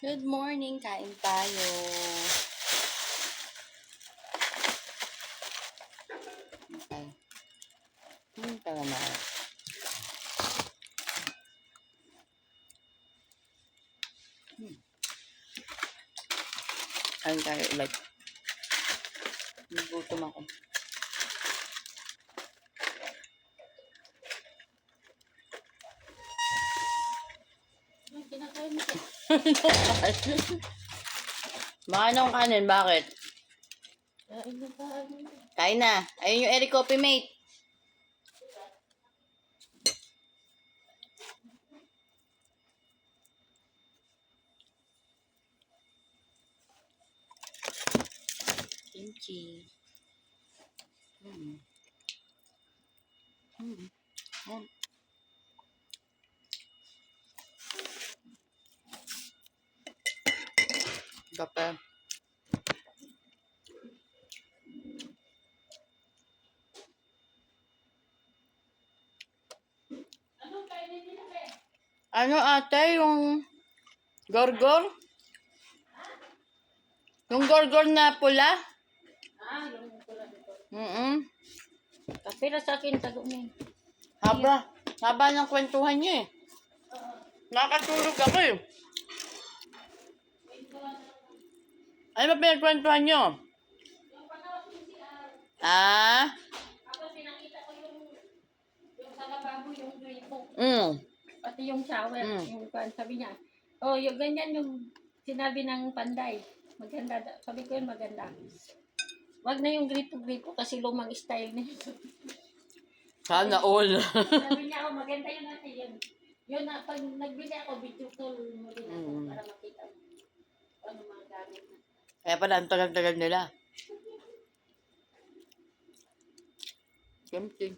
Good morning, kain tayo. Okay. Tara na. Kain tayo ulit. Nagutom ako. Kinakain mo. Anong kanin? Bakit? Kain na kain. Kain na. Ayun yung Eric Coffee Mate. Kimchi. Kape. Anong kainin nila ba? Ano ate, yung gorgor? Yung gorgor na pula? Yung pula dito. Kapira sa akin, tago mo. Haba ng kwentuhan niya eh. Nakatulog ako eh. Ano ba pinagkwentuhan niyo? Yung pagkawas yung CR. Tapos pinakita ko yung sa lababo, yung gripo. Pati yung shower, yung sabi niya. Oh, yung ganyan yung sinabi ng panday. Maganda. Sabi ko yun maganda. Wag na yung gripo-gripo kasi lumang style na yun. Sana all. Sabi niya, oh, maganda yun natin yun. Yun na, pag nagbili ako, video call mo din ako para makita mo. Ano mga gamit na. Kaya pala, ang tagal-tagal nila. Kimchi.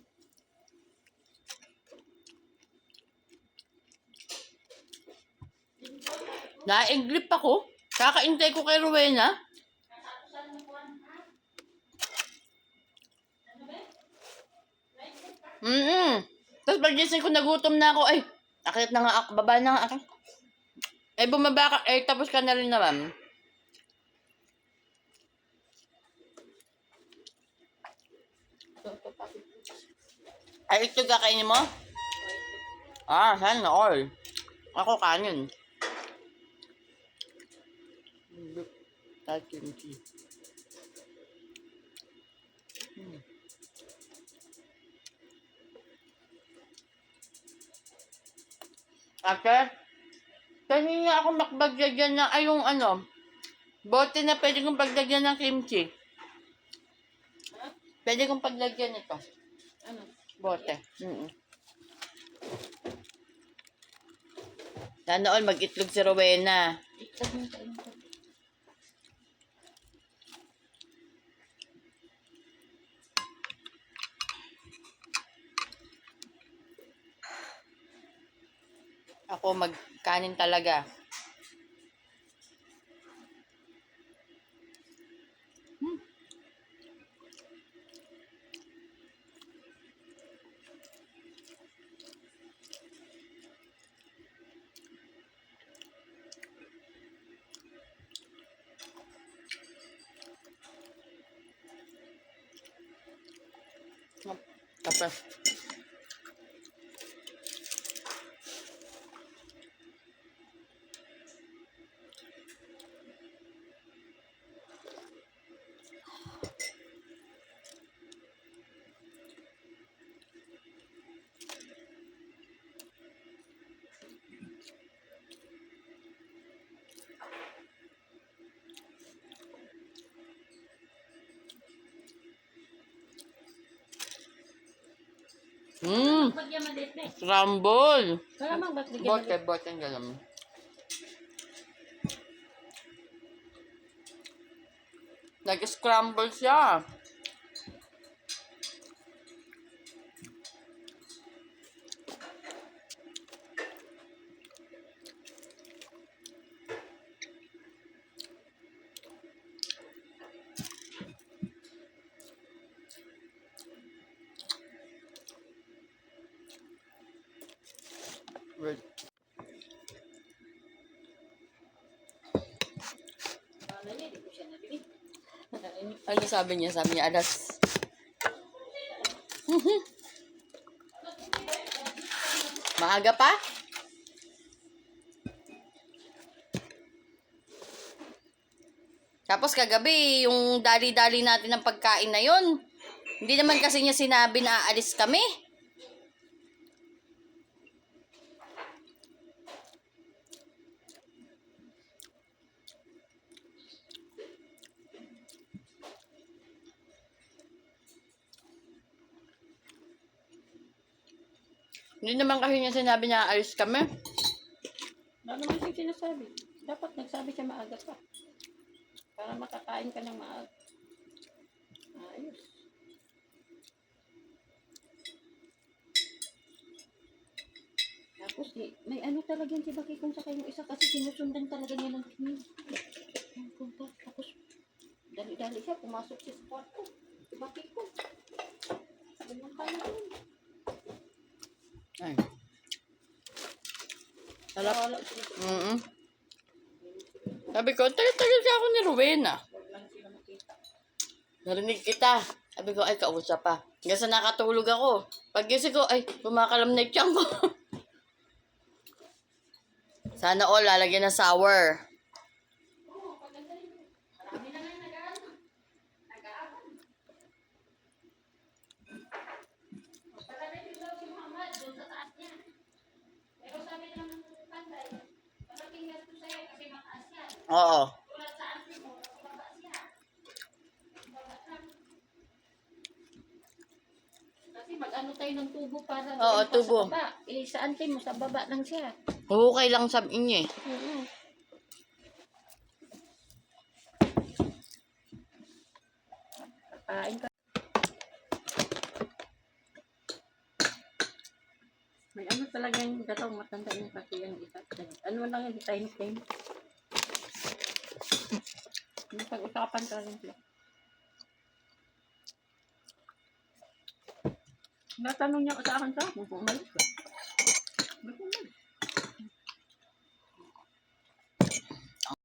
Naiglip ako. Kakaintay ko kay Rowena. Tapos pag-gising ko, nagutom na ako. Ay, akit na nga ako. Baba na nga ako. Eh, bumaba ka. Eh, tapos ka na rin naman. Ay, ito kakainin mo? Sana all. Ako kanin. Kimchi. Ate, kanina ako makbaglagyan ng, ay yung bote na pwede kong paglagyan ng kimchi. Pwede kong paglagyan ito. Ano? Bote. Sana all mag-itlog si Rowena. Itlog mo kain ko. Ako magkanin talaga. Kape. Bagyan maliit na eh. Scramble. Malamang ba't bigyan Bote, maliit? bote ang galam. Nag-scramble siya. Wait. sana niya, hindi ko siya nabili. Ano sabi niya? Sabi niya, alas. Maaga pa? Tapos kagabi, yung dali-dali natin ng pagkain na yon. Hindi naman kasi niya sinabi na aalis kami. Hindi naman kasi niya sinabi na aalis kami. Ano naman siya sinasabi? Dapat nagsabi siya maaga pa. Para makakain ka ng maaga. Ayos. Tapos may ano talaga yung si Baki kung sa yung isa kasi sinusundan talaga niya ng kinin. Tapos dali-dali siya pumasok siya sa kwarto. Si Baki ko. Pumunta na yun. Ay. Sarap. Wala siya. Sabi ko, tagal-tagal ka ako ni Rowena. Huwag lang sila makita. Narinig kita. Sabi ko, ay, kausap pa. Hanggang sa nakatulog ako. Pag gising ko, ay, kumakalam na yung tiyan ko. Sana all, lalagyan ng sour. Oo, paganda rin. Marami na nga yung nag-aaral. Paganda rin daw si Muhammad doon sa taas niya. Pero sabi naman ng panday, malaking gasto sa'yo kasi mataas yan. Oo. Tulad sa auntie mo, mataas yan. Baba lang. Kasi mag-ano tayo ng tubo para Oo, doon pa tubo. sa baba. Sa auntie mo, sa baba lang siya. Huhukay lang sa inyo eh. Oo. Kain ka. May ano talaga yung gataw, matanda yung kasi yung isa. Ano lang yung time. May pag-usapan ka rin sila. Natanong niya sa akin kung umalis ka. Ba't umalis?